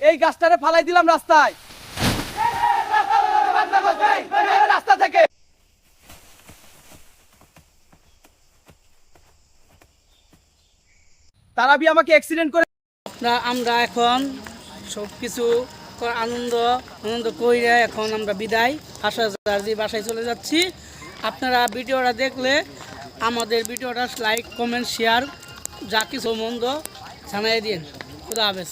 এই গাছটারে ফালাই দিলাম রাস্তায়। রাস্তা থেকে তারাবি আমাকে অ্যাক্সিডেন্ট করে। আমরা এখন সব কিছু আনন্দ আনন্দ কইরা এখন আমরা বিদায় বাসায় চলে যাচ্ছি। আপনারা ভিডিওটা দেখলে আমাদের ভিডিওটা লাইক কমেন্ট শেয়ার যা কিছু মন্দ জানাই দিন। খুদা হাফেজ।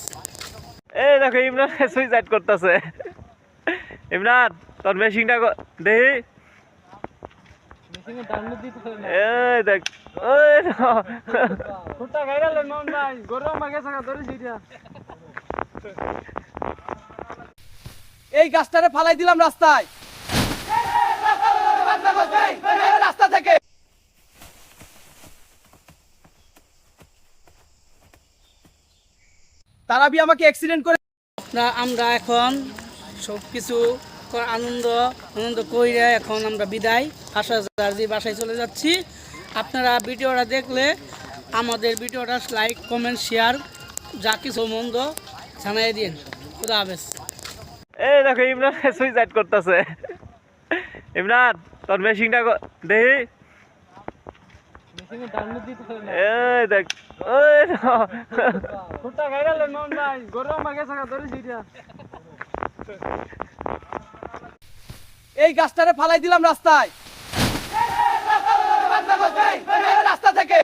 এই দেখো ইমরান সুইসাইড করতেছে। ইমরান তোর মেশিনটা দেখি। এই দেখ এই গাছটারে ফালাই দিলাম রাস্তায়। রাস্তা থেকে তারাবি আমাকে অ্যাক্সিডেন্ট করে। আমরা এখন সব কিছু আনন্দ আনন্দ কইরা এখন আমরা বিদায় বাসায় চলে যাচ্ছি। আপনারা ভিডিওটা দেখলে আমাদের ভিডিওটা লাইক কমেন্ট শেয়ার যা কিছু মন্দ জানাই দিন। খুদা হাফেজ। এই দেখো ইমরান সুইসাইড করতেছে। ইমরান তোর মেশিনটা দেখি। এই দেখ এই গাছটারে ফালাই দিলাম রাস্তায়। রাস্তা থেকে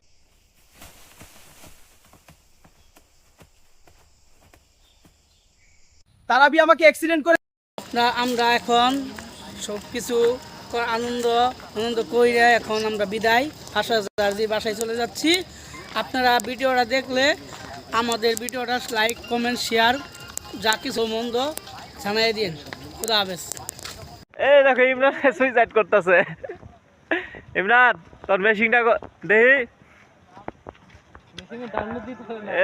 তারাবি আমাকে অ্যাক্সিডেন্ট করে। আমরা এখন সব কিছু আনন্দ আনন্দ কইরা এখন আমরা বিদায় বাসায় চলে যাচ্ছি। আপনারা ভিডিওটা দেখলে আমাদের ভিডিওটা লাইক কমেন্ট শেয়ার যা কিছু মন্দ জানাই দিন। খুদা হাফেজ। এই দেখো ইমরান সুইসাইড করতেছে। ইমরান তোর মেশিনটা দেখি।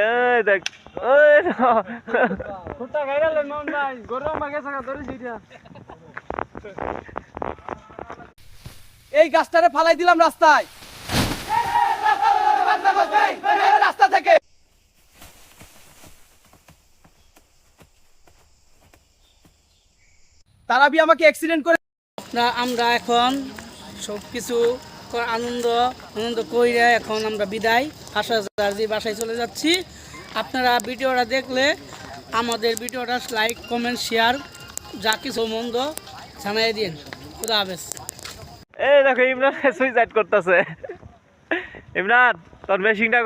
এই দেখ এই গাছটারে ফালাই দিলাম রাস্তায়। রাস্তা থেকে তারাবি আমাকে অ্যাক্সিডেন্ট করে। আমরা এখন সব কিছু আনন্দ আনন্দ কইরা এখন আমরা বিদায় বাসায় চলে যাচ্ছি। আপনারা ভিডিওটা দেখলে আমাদের ভিডিওটা লাইক কমেন্ট শেয়ার যা কিছু মন্দ জানাই দিন। খুদা হাফেজ। এই দেখো ইমরান সুইসাইড করতেছে। ইমরান তোর মেশিনটা